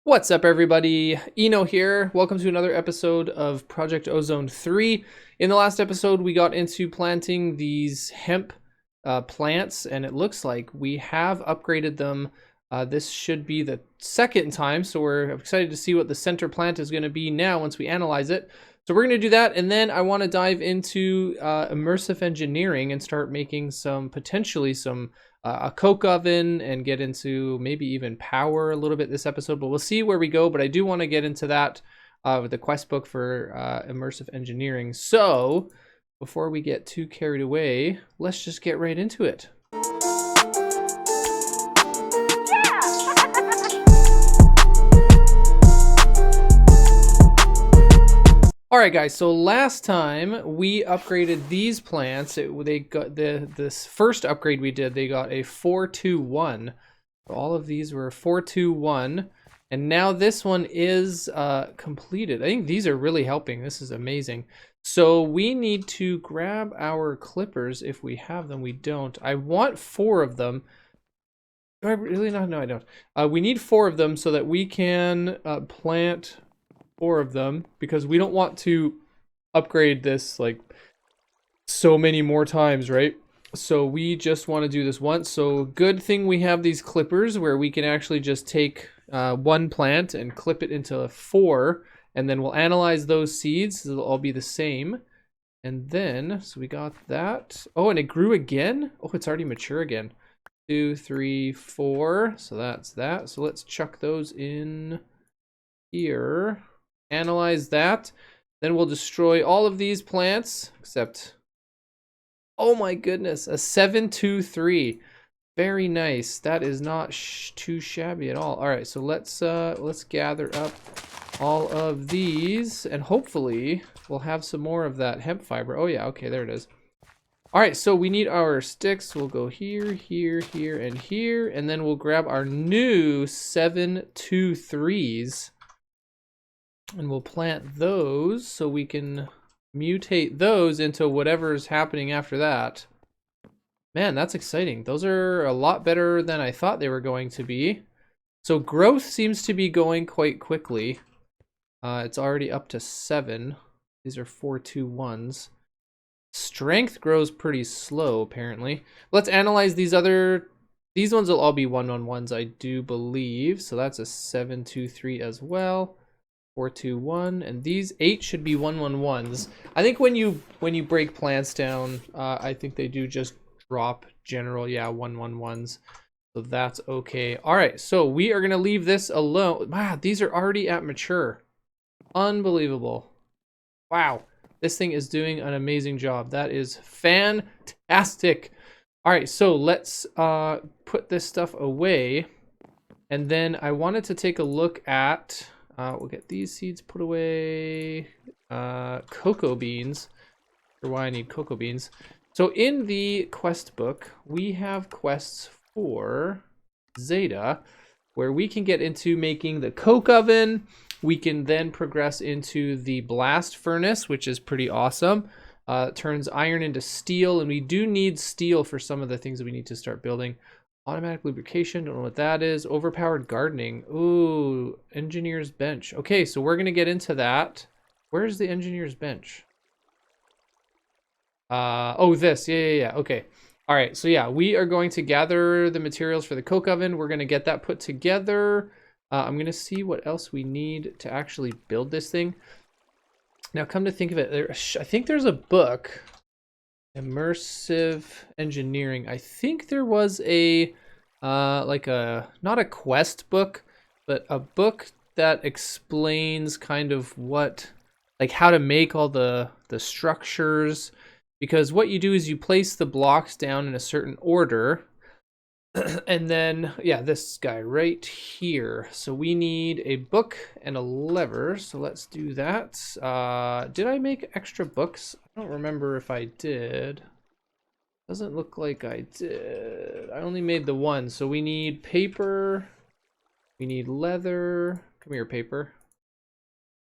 What's up, everybody? Eno here. Welcome to another episode of Project Ozone 3. In the last episode, we got into planting these hemp plants, and it looks like we have upgraded them. This should be the second time, so we're excited to see what the center plant is going to be now once we analyze it. So we're going to do that, and then I want to dive into immersive engineering and start making potentially some a coke oven and get into maybe even power a little bit this episode, but we'll see where we go. But I do want to get into that with the quest book for immersive engineering. So before we get too carried away, let's just get right into it. Alright guys, so last time we upgraded these plants. They got this first upgrade we did, they got a 4-2-1. All of these were 4-2-1, and now this one is completed. I think these are really helping. This is amazing. So we need to grab our clippers if we have them. We don't. I want 4 of them. Do I really not? No, I don't. We need 4 of them so that we can plant 4 of them, because we don't want to upgrade this like so many more times, right? So we just want to do this once. So good thing we have these clippers where we can actually just take one plant and clip it into 4, and then we'll analyze those seeds. It'll all be the same. And then, so we got that. Oh, and it grew again. Oh, it's already mature again. 2, 3, 4. So that's that. So let's chuck those in here. Analyze that. Then we'll destroy all of these plants except, oh my goodness, a 7-2-3. Very nice. That is not too shabby at all. All right, so let's gather up all of these, and hopefully we'll have some more of that hemp fiber. Oh yeah, okay, there it is. All right, so we need our sticks. We'll go here, here, here, and here, and then we'll grab our new 7-2-3s. And we'll plant those so we can mutate those into whatever's happening after that. Man, that's exciting. Those are a lot better than I thought they were going to be. So growth seems to be going quite quickly. It's already up to 7. These are 4-2-1s. Strength grows pretty slow, apparently. Let's analyze these other. These ones will all be 1-1-1s, I do believe. So that's a 7-2-3 as well. 4-2-1, and these 8 should be 1-1-1s. I think when you break plants down, I think they do just drop general, yeah, 1-1-1s. So that's okay. All right, so we are gonna leave this alone. Wow, these are already at mature. Unbelievable. Wow, this thing is doing an amazing job. That is fantastic. All right, so let's put this stuff away, and then I wanted to take a look at. We'll get these seeds put away. Cocoa beans. For why I need cocoa beans. So in the quest book, we have quests for Zeta, where we can get into making the coke oven. We can then progress into the blast furnace, which is pretty awesome. It turns iron into steel, and we do need steel for some of the things that we need to start building. Automatic lubrication, don't know what that is. Overpowered gardening. Ooh, engineer's bench. Okay, so we're gonna get into that. Where's the engineer's bench? Oh, this. Yeah. Okay. All right, so yeah, we are going to gather the materials for the coke oven. We're gonna get that put together. I'm gonna see what else we need to actually build this thing. Now, come to think of it, I think there's a book. Immersive engineering. I think there was a like not a quest book, but a book that explains kind of what, like how to make all the structures, because what you do is you place the blocks down in a certain order. And then, yeah, this guy right here. So we need a book and a lever. So let's do that. Did I make extra books? I don't remember if I did. Doesn't look like I did. I only made the one. So we need paper. We need leather. Come here, paper.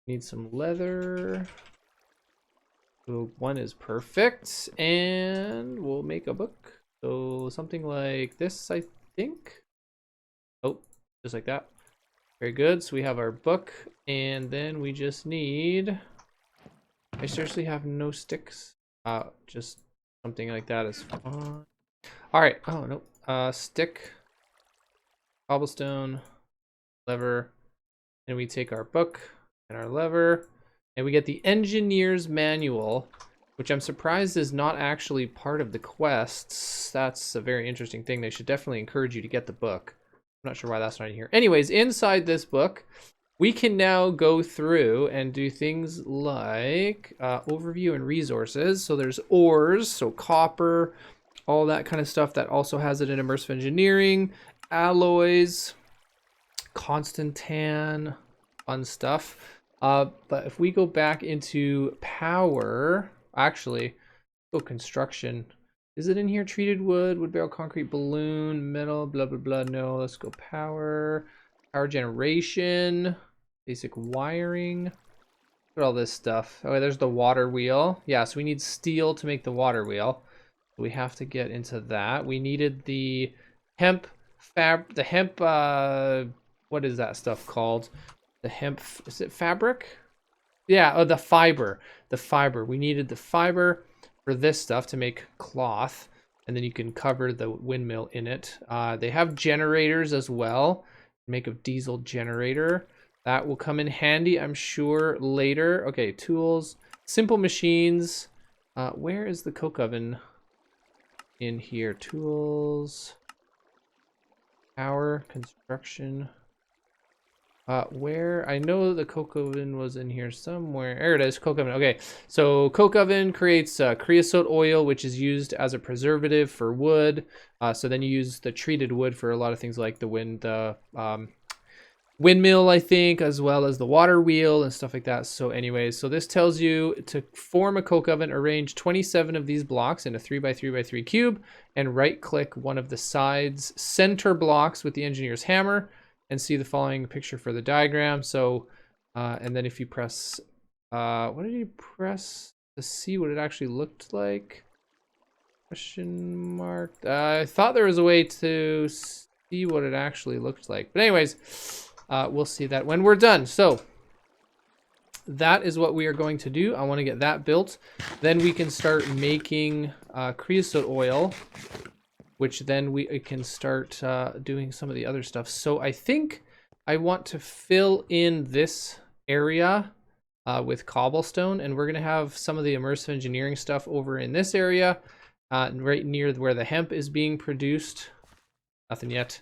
Need some leather. So 1 is perfect. And we'll make a book. So something like this, I think. Oh, just like that. Very good. So we have our book, and then we just need... I seriously have no sticks. Just something like that is fine. All right. Oh, no. Stick, cobblestone, lever, and we take our book and our lever, and we get the engineer's manual, which I'm surprised is not actually part of the quests. That's a very interesting thing. They should definitely encourage you to get the book. I'm not sure why that's not in here. Anyways, inside this book, we can now go through and do things like overview and resources. So there's ores, so copper, all that kind of stuff that also has it in immersive engineering, alloys, constantan, fun stuff. But if we go back into power, actually, construction. Is it in here? Treated wood, wood barrel, concrete, balloon, metal, blah, blah, blah. No, let's go power. Power generation, basic wiring. Look at all this stuff. Oh, there's the water wheel. Yeah, so we need steel to make the water wheel. We have to get into that. We needed the hemp what is that stuff called? The hemp, is it fabric? Yeah, oh, the fiber. The fiber. We needed the fiber for this stuff to make cloth, and then you can cover the windmill in it. They have generators as well. Make a diesel generator. That will come in handy, I'm sure, later. Okay, tools, simple machines. Where is the coke oven? In here, tools, power, construction. Where? I know the coke oven was in here somewhere. There it is, coke oven. Okay, so coke oven creates creosote oil, which is used as a preservative for wood. So then you use the treated wood for a lot of things like the windmill, I think, as well as the water wheel and stuff like that. So anyways, so this tells you to form a coke oven, arrange 27 of these blocks in a 3x3x3 cube, and right click one of the sides center blocks with the engineer's hammer, and see the following picture for the diagram. So and then if you press what did you press to see what it actually looked like? Question mark. I thought there was a way to see what it actually looked like, but anyways, we'll see that when we're done. So that is what we are going to do. I want to get that built. Then we can start making creosote oil, which then we can start doing some of the other stuff. So I think I want to fill in this area with cobblestone, and we're going to have some of the immersive engineering stuff over in this area, right near where the hemp is being produced. Nothing yet.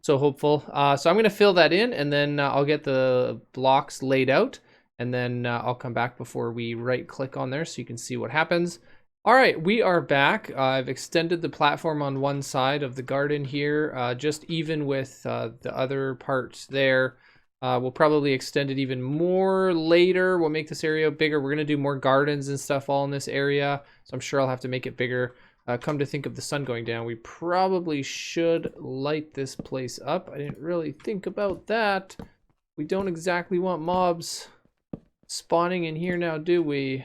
So hopeful. So I'm going to fill that in, and then I'll get the blocks laid out, and then I'll come back before we right click on there so you can see what happens. All right, we are back. I've extended the platform on one side of the garden here, just even with the other parts there. We'll probably extend it even more later. We'll make this area bigger. We're going to do more gardens and stuff all in this area, so I'm sure I'll have to make it bigger. Come to think of the sun going down, we probably should light this place up. I didn't really think about that. We don't exactly want mobs spawning in here now, do we?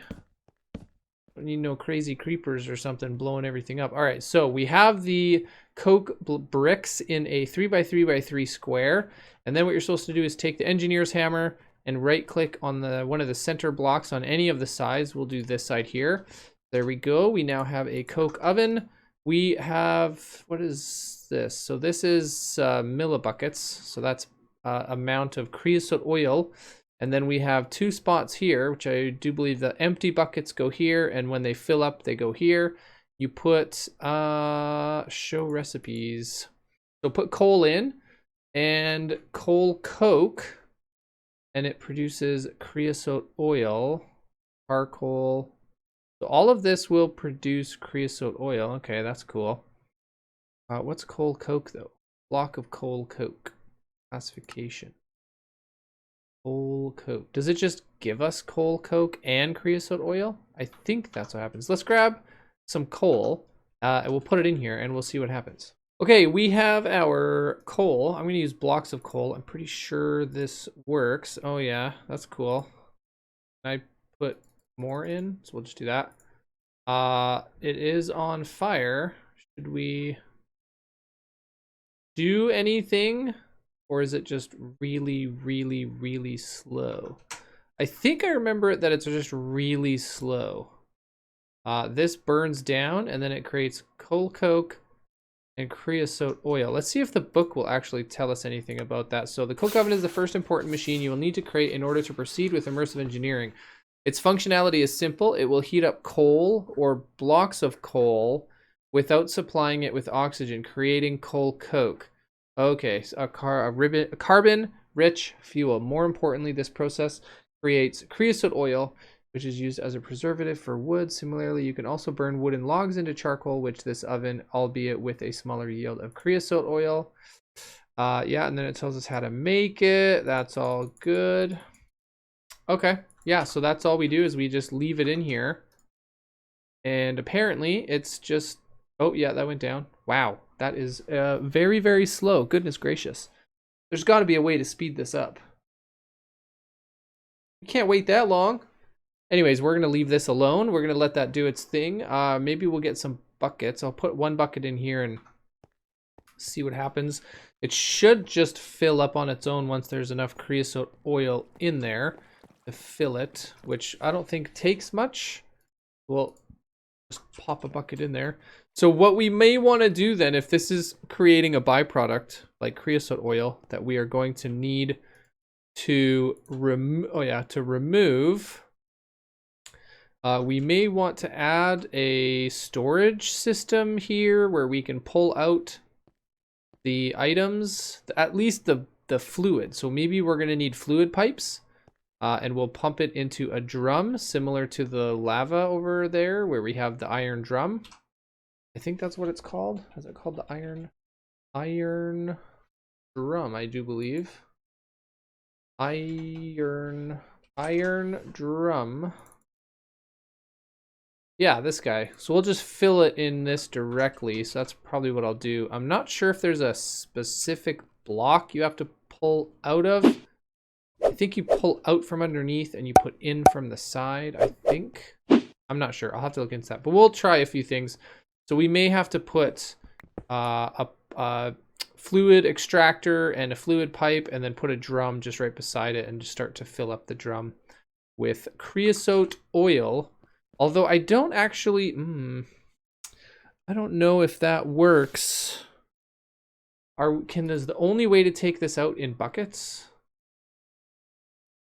Don't need no crazy creepers or something blowing everything up. All right, so we have the coke bricks in a 3x3x3 square. And then what you're supposed to do is take the engineer's hammer and right click on one of the center blocks on any of the sides. We'll do this side here. There we go. We now have a coke oven. We have, what is this? So this is millibuckets. So that's amount of creosote oil. And then we have two spots here, which I do believe the empty buckets go here. And when they fill up, they go here. You put, show recipes. So put coal in and coal coke, and it produces creosote oil, charcoal. So all of this will produce creosote oil. Okay, that's cool. What's coal coke though? Block of coal coke. Classification. Coal coke. Does it just give us coal coke and creosote oil? I think that's what happens. Let's grab some coal and we'll put it in here and we'll see what happens. Okay, we have our coal. I'm going to use blocks of coal. I'm pretty sure this works. Oh yeah, that's cool. Can I put more in? So we'll just do that. It is on fire. Should we do anything Or is it just really, really, really slow? I think I remember that it's just really slow. This burns down and then it creates coal coke and creosote oil. Let's see if the book will actually tell us anything about that. So the coke oven is the first important machine you will need to create in order to proceed with immersive engineering. Its functionality is simple. It will heat up coal or blocks of coal without supplying it with oxygen, creating coal coke. Okay, so a carbon-rich fuel. More importantly, this process creates creosote oil, which is used as a preservative for wood. Similarly, you can also burn wooden logs into charcoal, which this oven, albeit with a smaller yield of creosote oil. Yeah, and then it tells us how to make it. That's all good. Okay, yeah, so that's all we do is we just leave it in here. And apparently it's just, oh yeah, that went down. Wow, that is very, very slow. Goodness gracious. There's got to be a way to speed this up. You can't wait that long. Anyways, we're going to leave this alone. We're going to let that do its thing. Maybe we'll get some buckets. I'll put one bucket in here and see what happens. It should just fill up on its own once there's enough creosote oil in there to fill it, which I don't think takes much. We'll just pop a bucket in there. So what we may want to do then, if this is creating a byproduct like creosote oil that we are going to need to remove, we may want to add a storage system here where we can pull out the items, at least the fluid. So maybe we're going to need fluid pipes, and we'll pump it into a drum similar to the lava over there where we have the iron drum. I think that's what it's called. Is it called the iron drum? I do believe. Iron drum. Yeah, this guy. So we'll just fill it in this directly. So that's probably what I'll do. I'm not sure if there's a specific block you have to pull out of. I think you pull out from underneath and you put in from the side, I think. I'm not sure. I'll have to look into that. But we'll try a few things. So we may have to put a fluid extractor and a fluid pipe and then put a drum just right beside it and just start to fill up the drum with creosote oil. Although I don't actually, I don't know if that works. Is the only way to take this out in buckets?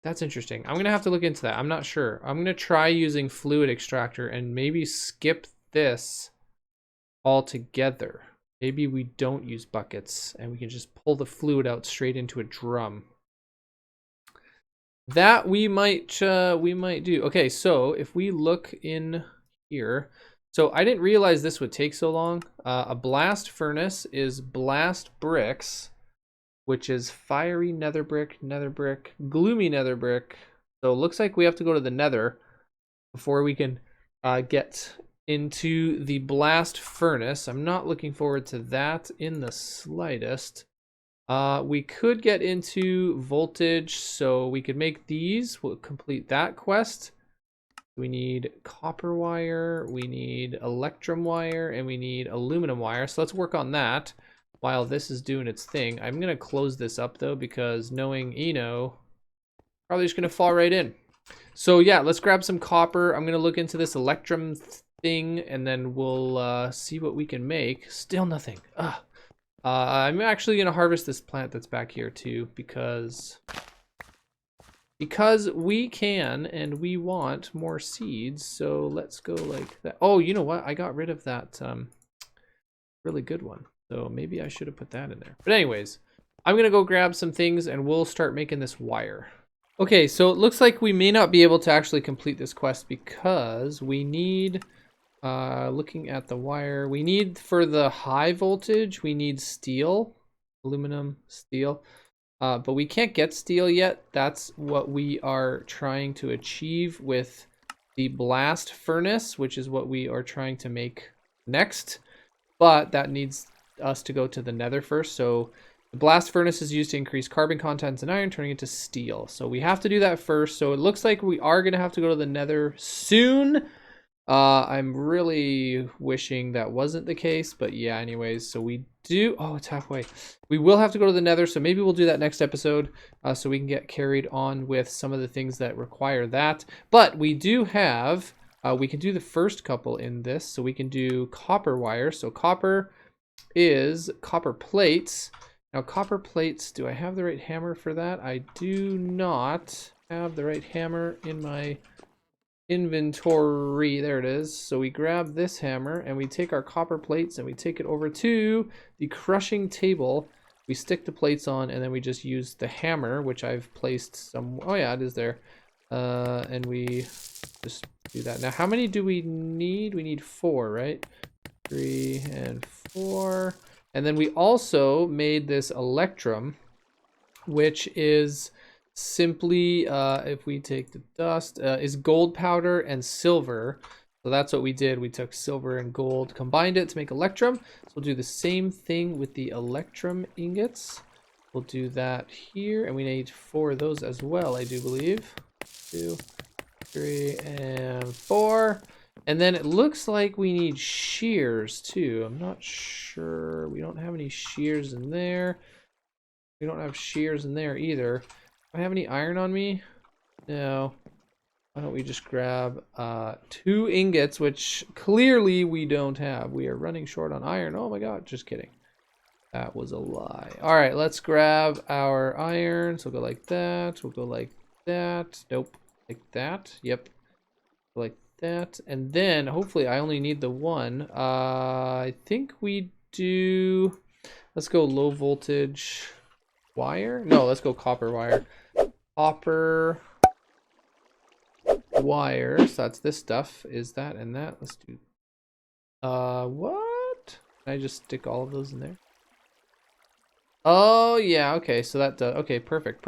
That's interesting. I'm going to have to look into that. I'm not sure. I'm going to try using fluid extractor and maybe skip this altogether. Maybe we don't use buckets and we can just pull the fluid out straight into a drum. That we might do. Okay, so if we look in here, so I didn't realize this would take so long. A blast furnace is blast bricks, which is fiery nether brick, gloomy nether brick. So it looks like we have to go to the nether before we can get into the blast furnace. I'm not looking forward to that in the slightest. We could get into voltage, so we could make these. We'll complete that quest. We need copper wire, we need electrum wire, and we need aluminum wire. So let's work on that while this is doing its thing. I'm going to close this up though, because knowing Eno, probably just going to fall right in. So yeah, let's grab some copper. I'm going to look into this electrum thing and then we'll see what we can make. Still nothing. I'm actually going to harvest this plant that's back here too, because we can and we want more seeds. So let's go like that. Oh, you know what? I got rid of that really good one. So maybe I should have put that in there. But anyways, I'm going to go grab some things and we'll start making this wire. Okay, so it looks like we may not be able to actually complete this quest because we need, looking at the wire, we need for the high voltage, we need steel, aluminum, steel. But we can't get steel yet. That's what we are trying to achieve with the blast furnace, which is what we are trying to make next. But that needs us to go to the nether first. So the blast furnace is used to increase carbon contents in iron, turning it to steel. So we have to do that first. So it looks like we are going to have to go to the nether soon. I'm really wishing that wasn't the case, but yeah, anyways, so we do, oh, it's halfway. We will have to go to the Nether, so maybe we'll do that next episode, so we can get carried on with some of the things that require that. But we do have, we can do the first couple in this, so we can do copper wire. So copper is copper plates. Now copper plates, do I have the right hammer for that? I do not have the right hammer in my inventory. There it is. So we grab this hammer and we take our copper plates and we take it over to the crushing table. We stick the plates on and then we just use the hammer, which I've placed some, oh yeah, it is there. And we just do that. Now how many do we need? We need 4, right? 3 and 4. And then we also made this electrum, which is simply, if we take the dust, is gold powder and silver. So that's what we did. We took silver and gold, combined it to make electrum. So we'll do the same thing with the electrum ingots. We'll do that here, and we need 4 of those as well, I do believe. 2, 3, and 4. And then it looks like we need shears too. I'm not sure. We don't have any shears in there. We don't have shears in there either. Do I have any iron on me? No. Why don't we just grab 2 ingots, which clearly we don't have. We are running short on iron. Oh my god, just kidding. That was a lie. All right, let's grab our iron. So we'll go like that. We'll go like that. Nope. Like that. Yep. Like that. And then hopefully I only need the 1. I think we do, let's go low voltage wire. No, let's go copper wire. Copper wire. So that's this stuff. Is that and that? Let's do, what? Can I just stick all of those in there? Oh yeah, okay, so that does, okay, perfect.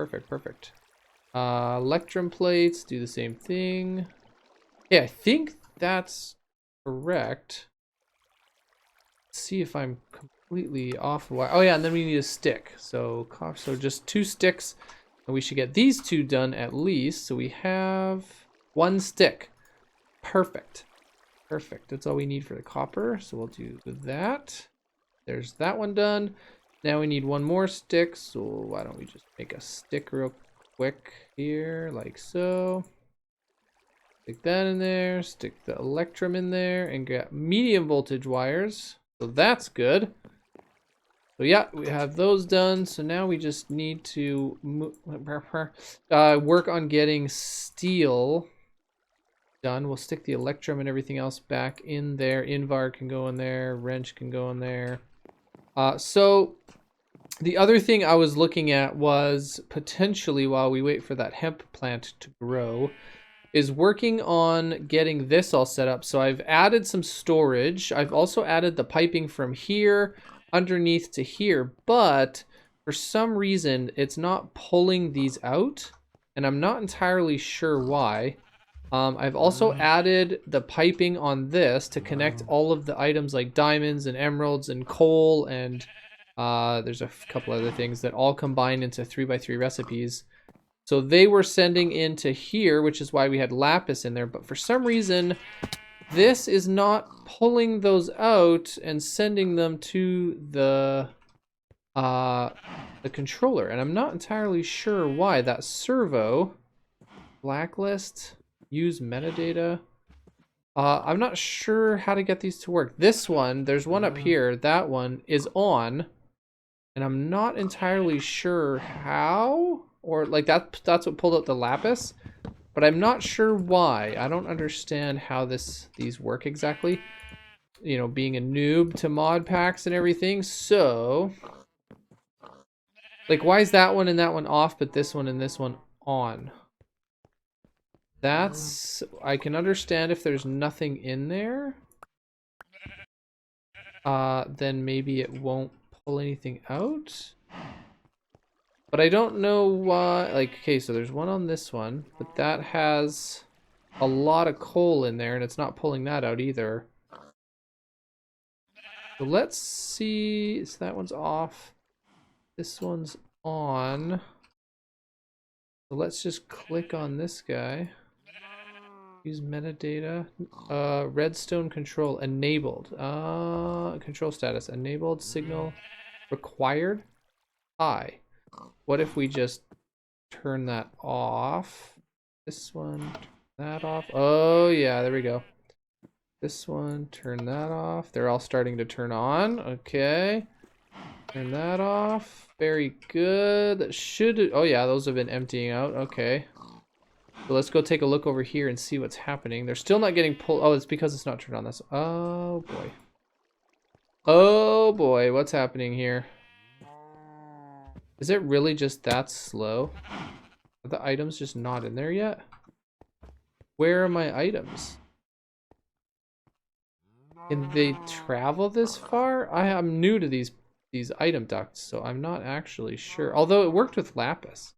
Electrum plates, do the same thing. Yeah, I think that's correct. Let's see if I'm completely off. Oh yeah, and then we need a stick. So just 2 sticks, and we should get these 2 done at least. So we have 1 stick. Perfect. That's all we need for the copper. So we'll do that. There's that one done. Now we need 1 more stick. So why don't we just make a stick real quick here, like so. Stick that in there, stick the electrum in there, and get medium voltage wires. So that's good. So yeah, we have those done. So now we just need to work on getting steel done. We'll stick the electrum and everything else back in there. Invar can go in there, wrench can go in there. So the other thing I was looking at was potentially, while we wait for that hemp plant to grow, is working on getting this all set up. So I've added some storage. I've also added the piping from here underneath to here, but for some reason it's not pulling these out, and I'm not entirely sure why. I've also added the piping on this to connect all of the items like diamonds and emeralds and coal, and there's a couple other things that all combine into 3x3 recipes. So they were sending into here, which is why we had lapis in there. But for some reason, this is not pulling those out and sending them to the controller. And I'm not entirely sure why. That servo, blacklist, use metadata. I'm not sure how to get these to work. This one, there's one up here. That one is on. And I'm not entirely sure how. Or like that's what pulled out the lapis, but I'm not sure why. I don't understand how these work exactly. You know, being a noob to mod packs and everything. So, like, why is that one and that one off, but this one and this one on? That's, I can understand if there's nothing in there. Then maybe it won't pull anything out. But I don't know why, like, okay, so there's one on this one, but that has a lot of coal in there and it's not pulling that out either. So let's see, so that one's off. This one's on. So let's just click on this guy. Use metadata. Redstone control enabled. Control status enabled. Signal required. High. What if we just turn that off? This one, turn that off. Oh yeah, there we go. This one, turn that off. They're all starting to turn on. Okay. Turn that off. Very good. That should. Oh yeah, those have been emptying out. Okay. So let's go take a look over here and see what's happening. They're still not getting pulled. Oh, it's because it's not turned on. That's. Oh boy. Oh boy, what's happening here? Is it really just that slow? Are the items just not in there yet? Where are my items? Can they travel this far? I am new to these item ducts, so I'm not actually sure. Although it worked with lapis.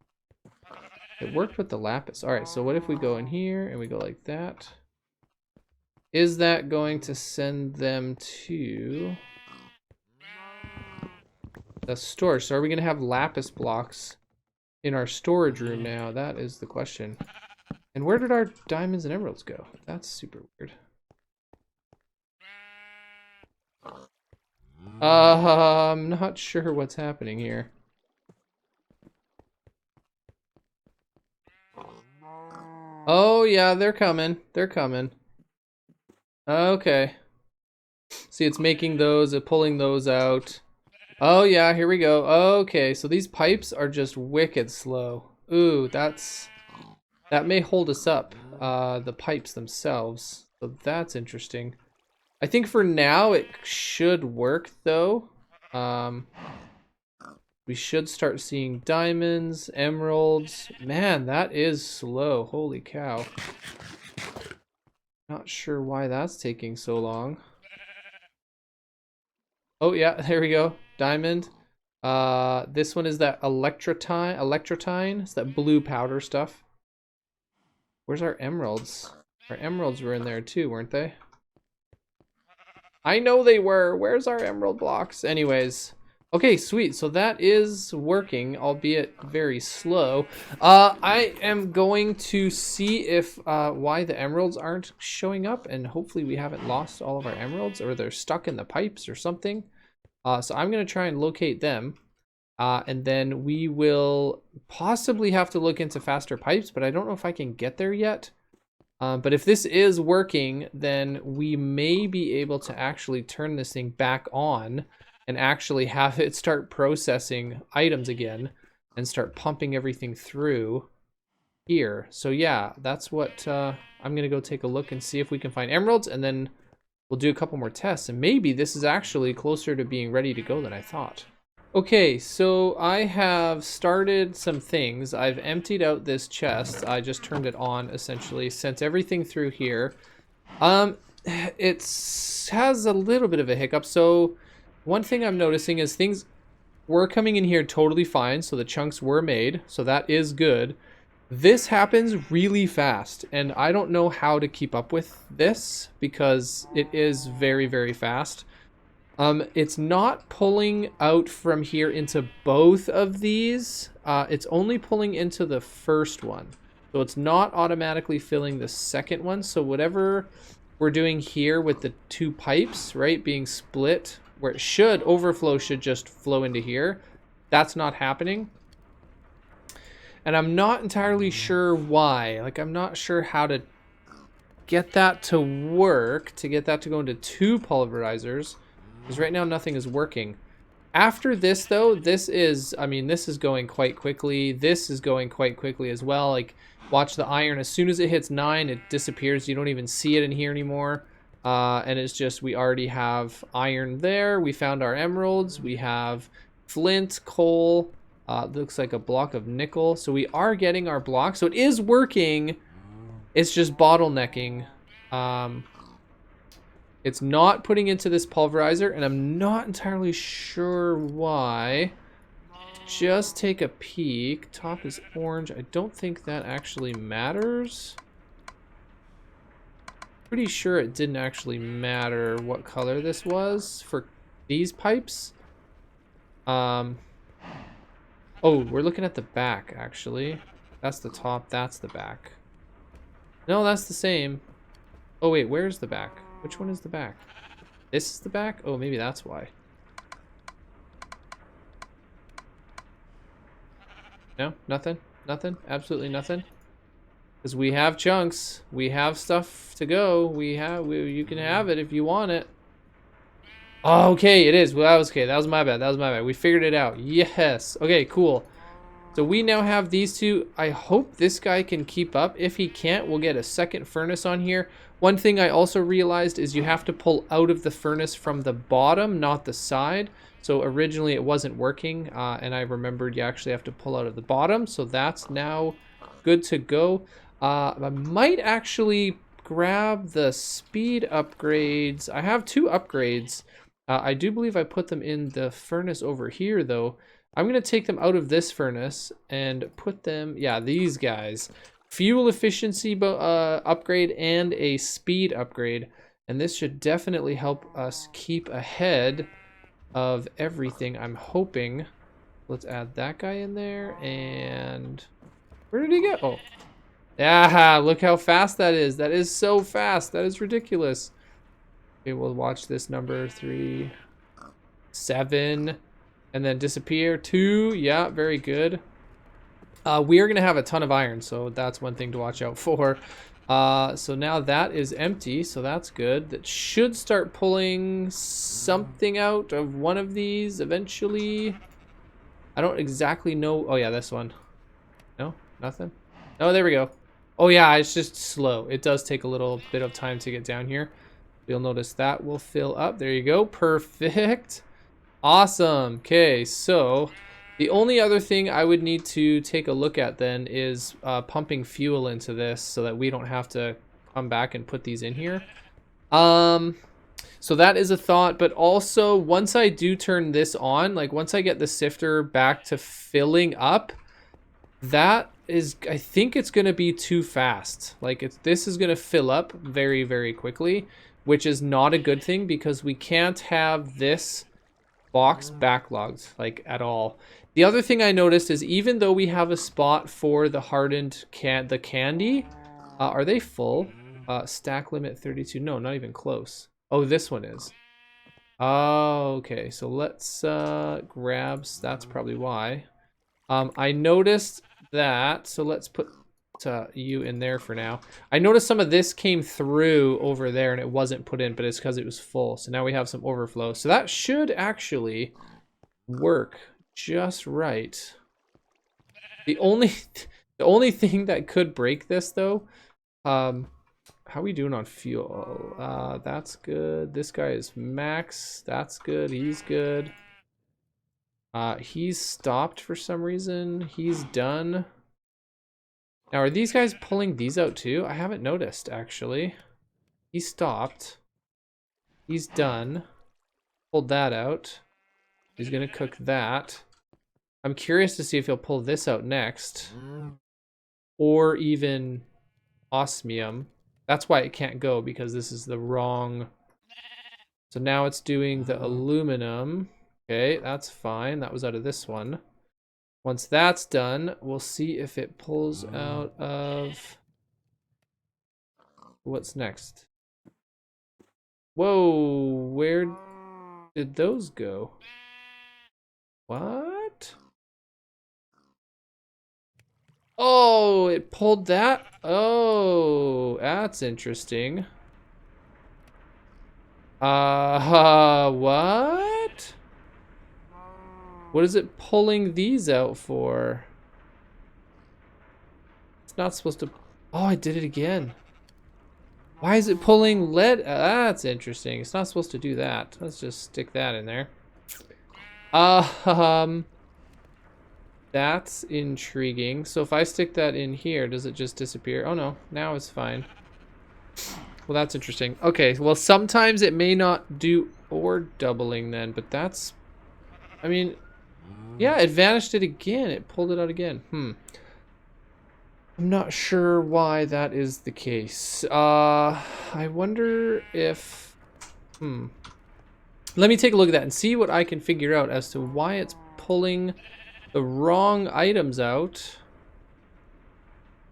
It worked with the lapis. Alright, so what if we go in here and we go like that? Is that going to send them to the storage? So are we going to have lapis blocks in our storage room now? That is the question. And where did our diamonds and emeralds go? That's super weird. I'm not sure what's happening here. Oh yeah, they're coming. They're coming. Okay. See, it's making those, pulling those out. Oh yeah, here we go. Okay, so these pipes are just wicked slow. Ooh, that may hold us up. The pipes themselves. So that's interesting. I think for now it should work though. We should start seeing diamonds, emeralds. Man, that is slow. Holy cow. Not sure why that's taking so long. Oh yeah, there we go. Diamond. This one is that electrotine. It's that blue powder stuff. Where's our emeralds? Our emeralds were in there too, weren't they? I know they were. Where's our emerald blocks? Anyways. Okay, sweet. So that is working, albeit very slow. I am going to see if why the emeralds aren't showing up, and hopefully we haven't lost all of our emeralds, or they're stuck in the pipes or something. So I'm going to try and locate them, and then we will possibly have to look into faster pipes, but I don't know if I can get there yet. But if this is working, then we may be able to actually turn this thing back on and actually have it start processing items again and start pumping everything through here. So yeah, that's what I'm gonna go take a look and see if we can find emeralds, and then we'll do a couple more tests, and maybe this is actually closer to being ready to go than I thought. Okay, so I have started some things. I've emptied out this chest. I just turned it on, essentially, sent everything through here. It has a little bit of a hiccup. So one thing I'm noticing is things were coming in here totally fine. So the chunks were made. So that is good. This happens really fast, and I don't know how to keep up with this because it is very, very fast. It's not pulling out from here into both of these. It's only pulling into the first one. So it's not automatically filling the second one. So whatever we're doing here with the two pipes, right, being split, where it should, overflow should just flow into here. That's not happening. And I'm not entirely sure why. Like, I'm not sure how to get that to work, to get that to go into two pulverizers. Because right now nothing is working. After this though, this is going quite quickly. This is going quite quickly as well. Like, watch the iron. As soon as it hits 9, it disappears. You don't even see it in here anymore. And it's just, we already have iron there. We found our emeralds. We have flint, coal. Looks like a block of nickel. So we are getting our blocks. So it is working. It's just bottlenecking. It's not putting into this pulverizer, and I'm not entirely sure why. Just take a peek. Top is orange. I don't think that actually matters. Pretty sure it didn't actually matter what color this was for these pipes. Oh, we're looking at the back, actually. That's the top, that's the back. No, that's the same. Oh wait, where's the back? Which one is the back? This is the back? Oh, maybe that's why. No, nothing? Nothing? Absolutely nothing? Because we have chunks. We have stuff to go. You can have it if you want it. Oh, okay, it is. Well, that was okay. That was my bad. That was my bad. We figured it out. Yes. Okay, cool. So we now have these two. I hope this guy can keep up. If he can't, we'll get a second furnace on here. One thing I also realized is you have to pull out of the furnace from the bottom, not the side. So originally it wasn't working, and I remembered you actually have to pull out of the bottom. So that's now good to go. I might actually grab the speed upgrades. I have 2 upgrades. I do believe I put them in the furnace over here, though. I'm going to take them out of this furnace and put them, yeah, these guys. Fuel efficiency upgrade and a speed upgrade. And this should definitely help us keep ahead of everything, I'm hoping. Let's add that guy in there. And where did he go? Oh, yeah, look how fast that is. That is so fast. That is ridiculous. Okay, we'll watch this number 3, 7, and then disappear. 2, yeah, very good. We are going to have a ton of iron, so that's one thing to watch out for. So now that is empty, so that's good. That should start pulling something out of one of these eventually. I don't exactly know. Oh, yeah, this one. No, nothing. Oh, there we go. Oh, yeah, it's just slow. It does take a little bit of time to get down here. You'll notice that will fill up. There you go. Perfect. Awesome. Okay, so the only other thing I would need to take a look at then is pumping fuel into this so that we don't have to come back and put these in here. So that is a thought, but also once I do turn this on, like once I get the sifter back to filling up, that is, I think it's going to be too fast. Like this is going to fill up very, very quickly, which is not a good thing because we can't have this box backlogged like at all. The other thing I noticed is even though we have a spot for the hardened candy, are they full? Stack limit 32. No, not even close. Oh, this one is. Oh, okay. So let's grab. That's probably why. I noticed that. So let's put you in there for now. I noticed some of this came through over there and it wasn't put in, but it's because it was full. So now we have some overflow. So that should actually work just right. The only thing that could break this though, how are we doing on fuel? That's good. This guy is max. That's good. He's good. He's stopped for some reason. He's done. Now, are these guys pulling these out too? I haven't noticed, actually. He stopped. He's done. Pulled that out. He's going to cook that. I'm curious to see if he'll pull this out next. Or even osmium. That's why it can't go, because this is the wrong... So now it's doing the aluminum. Okay, that's fine. That was out of this one. Once that's done, we'll see if it pulls out of... What's next? Whoa, where did those go? What? Oh, it pulled that? Oh, that's interesting. What? What is it pulling these out for? It's not supposed to... Oh, I did it again. Why is it pulling lead? That's interesting. It's not supposed to do that. Let's just stick that in there. That's intriguing. So if I stick that in here, does it just disappear? Oh no, now it's fine. Well, that's interesting. Okay, well, sometimes it may not do ore doubling then, but that's... I mean... Yeah, it vanished it again. It pulled it out again. I'm not sure why that is the case. I wonder if... Let me take a look at that and see what I can figure out as to why it's pulling the wrong items out.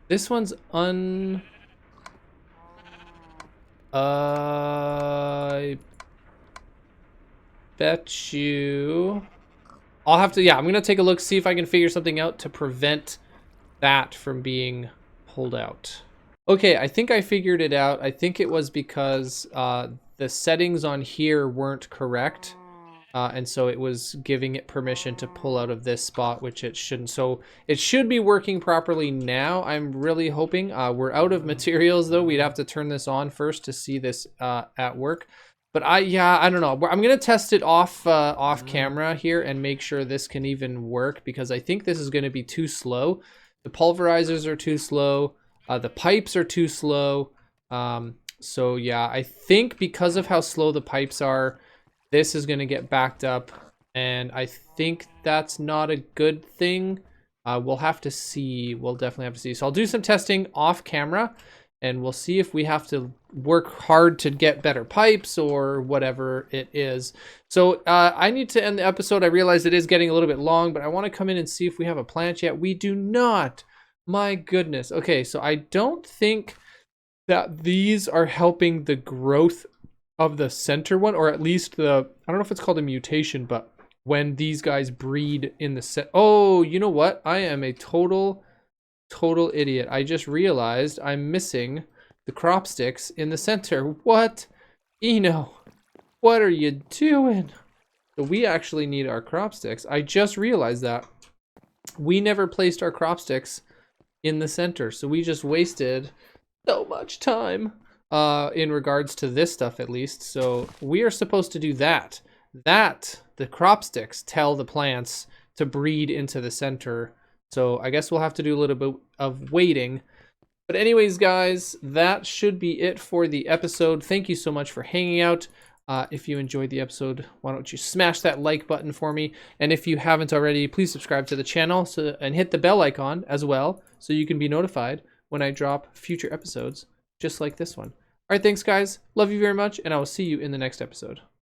This one's I bet you... I'll have to, yeah, I'm going to take a look, see if I can figure something out to prevent that from being pulled out. Okay, I think I figured it out. I think it was because the settings on here weren't correct. And so it was giving it permission to pull out of this spot, which it shouldn't. So it should be working properly now. I'm really hoping. We're out of materials though. We'd have to turn this on first to see this at work. But I don't know. I'm gonna test it off camera here and make sure this can even work, because I think this is gonna be too slow. The pulverizers are too slow. The pipes are too slow. So yeah, I think because of how slow the pipes are, this is gonna get backed up, and I think that's not a good thing. We'll have to see. We'll definitely have to see. So I'll do some testing off camera, and we'll see if we have to work hard to get better pipes or whatever it is. So I need to end the episode. I realize it is getting a little bit long, but I want to come in and see if we have a plant yet. We do not. My goodness. Okay, so I don't think that these are helping the growth of the center one, or at least the, I don't know if it's called a mutation, but when these guys breed in the set. Oh, you know what? I am a total idiot. I just realized I'm missing the crop sticks in the center. What? Eno, what are you doing? So we actually need our crop sticks. I just realized that. We never placed our crop sticks in the center, so we just wasted so much time in regards to this stuff, at least. So we are supposed to do that. The crop sticks tell the plants to breed into the center. So I guess we'll have to do a little bit of waiting. But anyways, guys, that should be it for the episode. Thank you so much for hanging out. If you enjoyed the episode, why don't you smash that like button for me? And if you haven't already, please subscribe to the channel and hit the bell icon as well, so you can be notified when I drop future episodes just like this one. All right, thanks, guys. Love you very much, and I will see you in the next episode.